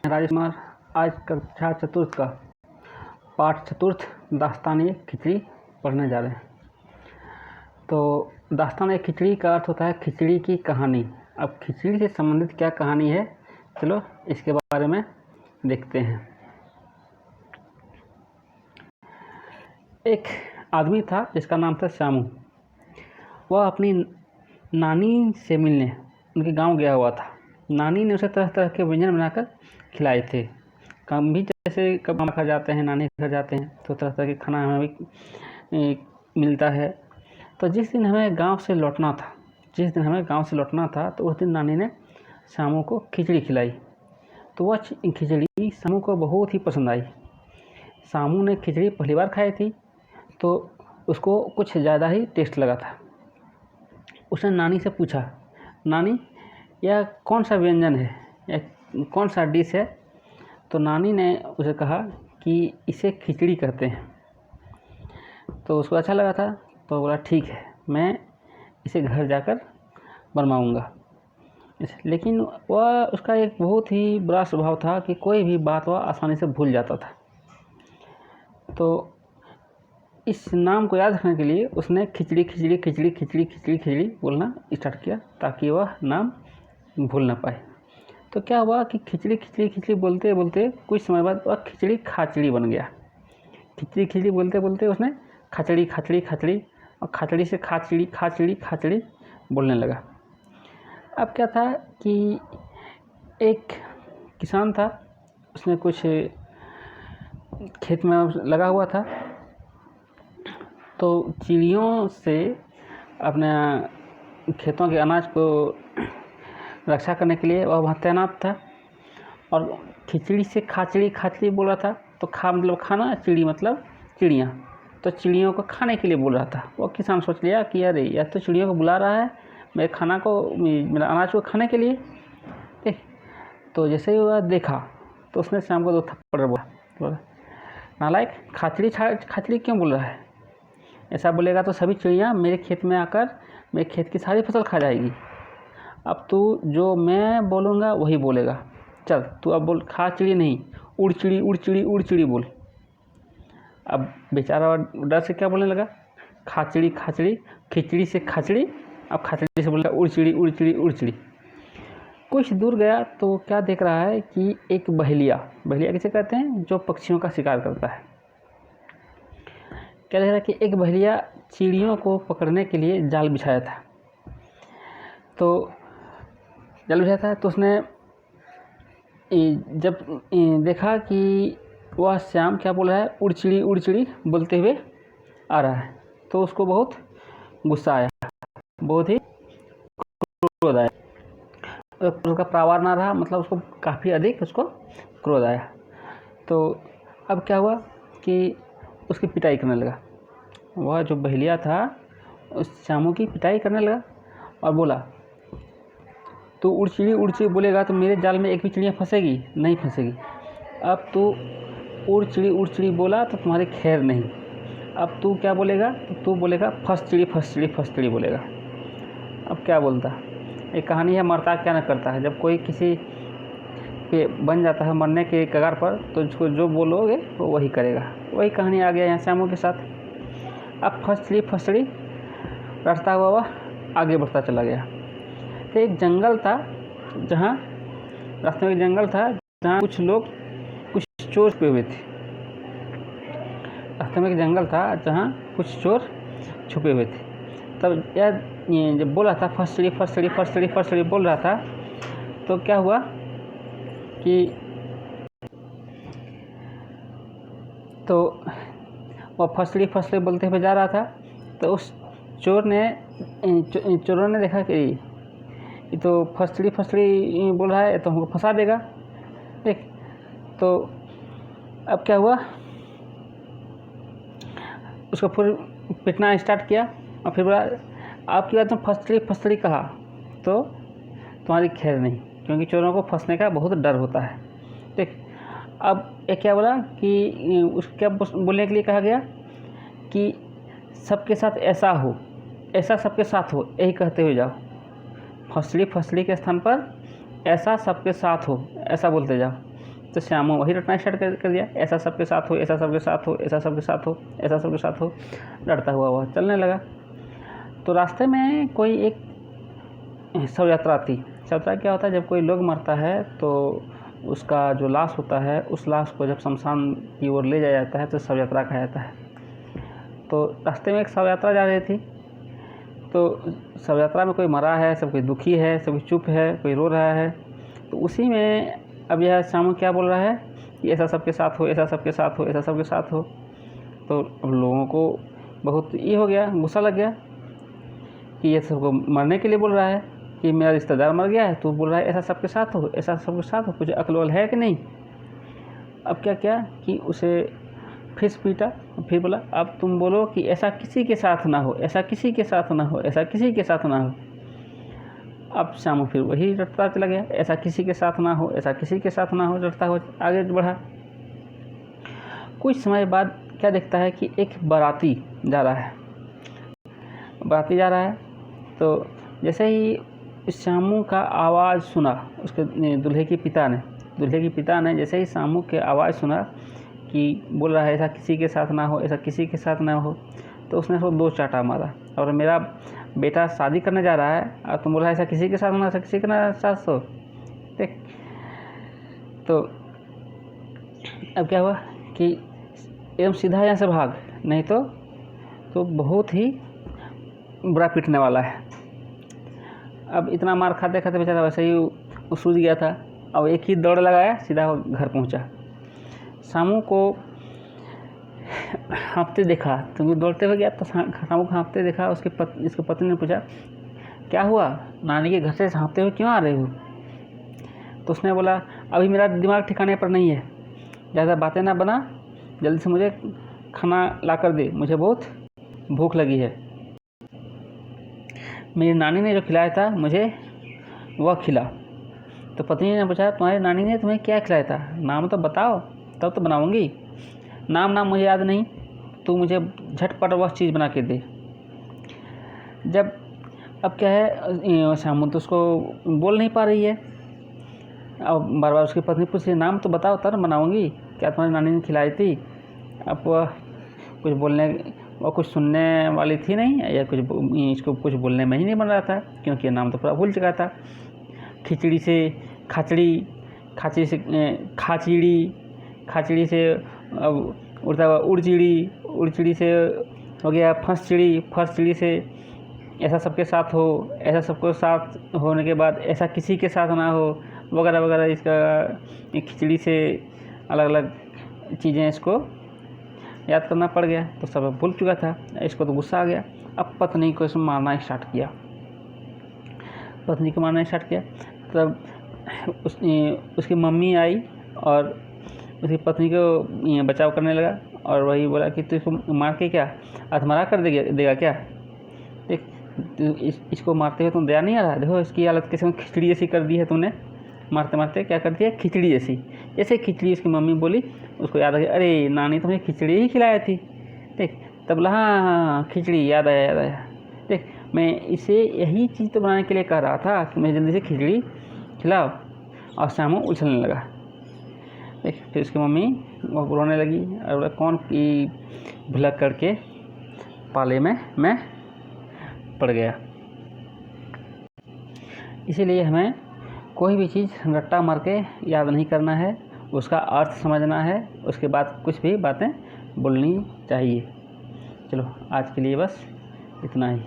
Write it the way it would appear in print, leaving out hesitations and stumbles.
राजेश कुमार आज कक्षा चतुर्थ का पाठ चतुर्थ दास्तान खिचड़ी पढ़ने जा रहे हैं। तो दास्तान खिचड़ी का अर्थ होता है खिचड़ी की कहानी। अब खिचड़ी से संबंधित क्या कहानी है, चलो इसके बारे में देखते हैं। एक आदमी था जिसका नाम था श्यामू। वह अपनी नानी से मिलने उनके गांव गया हुआ था। नानी ने उसे तरह तरह के व्यंजन बनाकर खिलाए थे। हम भी जैसे कब मामा घर जाते हैं, नानी घर जाते हैं तो तरह तरह के खाना हमें भी मिलता है। तो जिस दिन हमें गांव से लौटना था तो उस दिन नानी ने श्यामू को खिचड़ी खिलाई। तो वह खिचड़ी श्यामू को बहुत ही पसंद आई। श्यामू ने खिचड़ी पहली बार खाई थी तो उसको कुछ ज़्यादा ही टेस्ट लगा था। उसने नानी से पूछा, नानी यह कौन सा व्यंजन है, यह कौन सा डिश है? तो नानी ने उसे कहा कि इसे खिचड़ी कहते हैं। तो उसको अच्छा लगा था तो बोला ठीक है, मैं इसे घर जाकर बनवाऊँगा। लेकिन वह उसका एक बहुत ही बुरा स्वभाव था कि कोई भी बात वह आसानी से भूल जाता था। तो इस नाम को याद रखने के लिए उसने खिचड़ी खिचड़ी खिचड़ी खिचड़ी खिचड़ी खिचड़ी बोलना स्टार्ट किया ताकि वह नाम भूल ना पाए। तो क्या हुआ कि खिचड़ी खिचड़ी खिचड़ी बोलते बोलते कुछ समय बाद वह खिचड़ी खाचड़ी बन गया। खिचड़ी खिचड़ी बोलते बोलते उसने खाचड़ी खाचड़ी खाचड़ी और खाचड़ी से खाचड़ी खाचड़ी खाचड़ी बोलने लगा। अब क्या था कि एक किसान था, उसने कुछ खेत में लगा हुआ था। तो चिड़ियों से अपने खेतों के अनाज को रक्षा करने के लिए वह वहाँ तैनात था और खिचड़ी से खाचड़ी खाचड़ी बोल रहा था। तो खा मतलब खाना, चिड़ी मतलब चिड़ियाँ, तो चिड़ियों को खाने के लिए बोल रहा था। वो किसान सोच लिया कि अरे यह तो चिड़ियों को बुला रहा है मेरे खाना को, मेरा अनाज को खाने के लिए। ठीक, तो जैसे ही वह देखा तो उसने श्याम को 2 थप्पड़ बोला, नालायक, खाचड़ी खाचड़ी क्यों बोल रहा है? ऐसा बोलेगा तो सभी चिड़ियाँ मेरे खेत में आकर मेरे खेत की सारी फसल खा जाएगी। अब तू जो मैं बोलूँगा वही बोलेगा। चल तू अब बोल, खाचड़ी नहीं, उड़ चिड़ी उड़ चिड़ी उड़ चिड़ी बोल। अब बेचारा डर से क्या बोलने लगा, खाचड़ी खाचड़ी, खिचड़ी से खाचड़ी, अब खाचड़ी से बोल रहा उड़ चिड़ी उड़ चिड़ी उड़ चिड़ी। कुछ दूर गया तो क्या देख रहा है कि एक बहेलिया किसे कहते हैं, जो पक्षियों का शिकार करता है। क्या देख रहा है कि एक बहेलिया चिड़ियों को पकड़ने के लिए जाल बिछाया था। तो जाल बिछाया था तो उसने जब देखा कि वह श्याम क्या बोल रहा है, उड़ चिड़ी बोलते हुए आ रहा है, तो उसको बहुत गुस्सा आया, बहुत ही क्रोध आया। उसका प्रावार ना रहा, मतलब उसको काफ़ी अधिक उसको क्रोध आया। तो अब क्या हुआ कि उसकी पिटाई करने लगा। वह जो बहेलिया था उस श्यामू की पिटाई करने लगा और बोला, तू उड़ चिड़ी बोलेगा तो मेरे जाल में एक भी चिड़िया फंसेगी? नहीं फंसेगी। अब तू उड़ चिड़ी बोला तो तुम्हारी खैर नहीं। अब तू क्या बोलेगा? तो तू बोलेगा फंस चिड़ी बोलेगा। अब क्या बोलता, एक कहानी है, मरता क्या न करता है। जब कोई किसी पे बन जाता है मरने के कगार पर तो उसको जो बोलोगे वो वही करेगा। वही कहानी आ गया यहाँ श्यामू के साथ। अब फंस चिड़ी रास्ता हुआ वह आगे बढ़ता चला गया। तो एक जंगल था, जहाँ रास्ते में एक जंगल था जहाँ कुछ लोग कुछ चोर छुपे हुए थे। रास्ते में एक जंगल था जहाँ कुछ चोर छुपे हुए थे। तब यह जब बोल रहा था फंस चिड़ी बोल रहा था, तो क्या हुआ कि तो वह फंस चिड़ी बोलते हुए जा रहा था। तो उस चोरों ने देखा कि ये तो फंस चिड़ी बोल रहा है, तो हमको फंसा देगा। ठीक, तो अब क्या हुआ, उसको फिर पिटना स्टार्ट किया और फिर बोला, आपकी बात में फंस चिड़ी कहा तो तुम्हारी खैर नहीं, क्योंकि चोरों को फंसने का बहुत डर होता है। ठीक, अब एक क्या बोला कि उस क्या बोलने के लिए कहा गया कि सबके साथ ऐसा हो, ऐसा सबके साथ हो, यही कहते हुए जाओ। फंस चिड़ी के स्थान पर ऐसा सबके साथ हो, ऐसा बोलते जाओ। तो श्यामू वही रटना स्टार्ट कर दिया, ऐसा सबके साथ हो, ऐसा सबके साथ हो, ऐसा सबके साथ हो, ऐसा सबके साथ हो, रटता हुआ वह चलने लगा। तो रास्ते में कोई एक शव यात्रा थी। शव यात्रा क्या होता है, जब कोई लोग मरता है तो उसका जो लाश होता है, उस लाश को जब शमशान की ओर ले जाया जाता है तो शव यात्रा कहा जाता है। तो रास्ते में एक शव यात्रा जा रही थी, तो शव यात्रा में कोई मरा है, सब कोई दुखी है, सब कोई चुप है, कोई रो रहा है। तो उसी में अब यह श्यामू क्या बोल रहा है कि ऐसा सबके साथ हो, ऐसा सबके साथ हो, ऐसा सबके साथ हो। तो अब लोगों को बहुत ये हो गया, गुस्सा लग गया कि ये सबको मरने के लिए बोल रहा है, कि मेरा रिश्तेदार मर गया है तो बोल रहा है ऐसा सबके साथ हो, ऐसा सबके साथ हो, कुछ अक्ल वक्ल है कि नहीं। अब क्या किया कि उसे फिर पीटा, फिर बोला अब तुम बोलो कि ऐसा किसी के साथ ना हो, ऐसा किसी के साथ ना हो, ऐसा किसी के साथ ना हो। अब श्यामू फिर वही रटता चला गया, ऐसा किसी के साथ ना हो, ऐसा किसी के साथ ना हो, रटता हुआ आगे बढ़ा। कुछ समय बाद क्या देखता है कि एक बाराती जा रहा है, बाराती जा रहा है। तो जैसे ही श्यामू का आवाज़ सुना उसके दूल्हे के पिता ने जैसे ही श्यामू के आवाज़ सुना कि बोल रहा है ऐसा किसी के साथ ना हो, ऐसा किसी के साथ ना हो, तो उसने उसको 2 चांटा मारा। और मेरा बेटा शादी करने जा रहा है और तुम बोल रहा है ऐसा किसी के साथ ना, ऐसा किसी के साथ हो, ठीक। तो अब क्या हुआ कि एकदम सीधा यहाँ से भाग, नहीं तो बहुत ही बुरा पीटने वाला है। अब इतना मार खाते खाते बेचारा वैसे ही वो सूझ गया था। अब एक ही दौड़ लगाया, सीधा घर पहुंचा। श्यामू को हाँफते देखा, तो दौड़ते हुए गया तो श्यामू को हाँफते देखा। इसके पत्नी ने पूछा क्या हुआ, नानी के घर से हाँफते हुए क्यों आ रहे हो। तो उसने बोला अभी मेरा दिमाग ठिकाने पर नहीं है, ज़्यादा बातें ना बना, जल्दी से मुझे खाना ला कर दे, मुझे बहुत भूख लगी है। मेरी नानी ने जो खिलाया था मुझे वह खिला। तो पत्नी ने पूछा तुम्हारी नानी ने तुम्हें क्या खिलाया था, नाम तो बताओ तब तो बनाऊंगी। नाम मुझे याद नहीं, तू मुझे झटपट वह चीज़ बना के दे। जब अब क्या है श्यामू तो उसको बोल नहीं पा रही है। अब बार बार उसकी पत्नी पूछ रही नाम तो बताओ तब बनाऊंगी, क्या तुम्हारी नानी ने खिलाई थी। अब वह कुछ सुनने वाली थी नहीं, या इसको कुछ बोलने में ही नहीं बन रहा था, क्योंकि नाम तो पूरा भूल चुका था। खिचड़ी से खाचड़ी, खाचड़ी से खाचड़ी, खाचड़ी से अब उड़ता हुआ उड़चिड़ी, उड़चिड़ी से हो गया फंसचिड़ी, फंसचिड़ी से ऐसा सबके साथ हो, ऐसा सबको साथ होने के बाद ऐसा किसी के साथ ना हो, वगैरह वगैरह। इसका खिचड़ी से अलग अलग चीज़ें इसको याद करना पड़ गया, तो सब भूल चुका था। इसको तो गुस्सा आ गया। अब पत्नी को इसमें मारना स्टार्ट किया, तब उसकी मम्मी आई और उसकी पत्नी को बचाव करने लगा। और वही बोला कि तू इसको मार के क्या आत्महत्या कर देगा क्या, देख इसको मारते हुए तुम दया नहीं आ रहा, देखो इसकी हालत कैसे खिचड़ी जैसी कर दी है तूने, मारते मारते क्या कर दिया खिचड़ी जैसी। जैसे खिचड़ी उसकी मम्मी बोली, उसको याद आ गया अरे नानी तुम्हें खिचड़ी ही खिलाई थी, देख तब बोला हाँ खिचड़ी याद आया, देख मैं इसे यही चीज़ तो बनाने के लिए कह रहा था कि मुझे जल्दी से खिचड़ी खिलाओ। और श्यामू उछलने लगा, देख फिर उसकी मम्मी वो रोने लगी और बोला कौन की भुलक करके पाले में मैं पड़ गया। इसीलिए हमें कोई भी चीज़ रट्टा मार के याद नहीं करना है, उसका अर्थ समझना है, उसके बाद कुछ भी बातें बोलनी चाहिए। चलो आज के लिए बस इतना ही।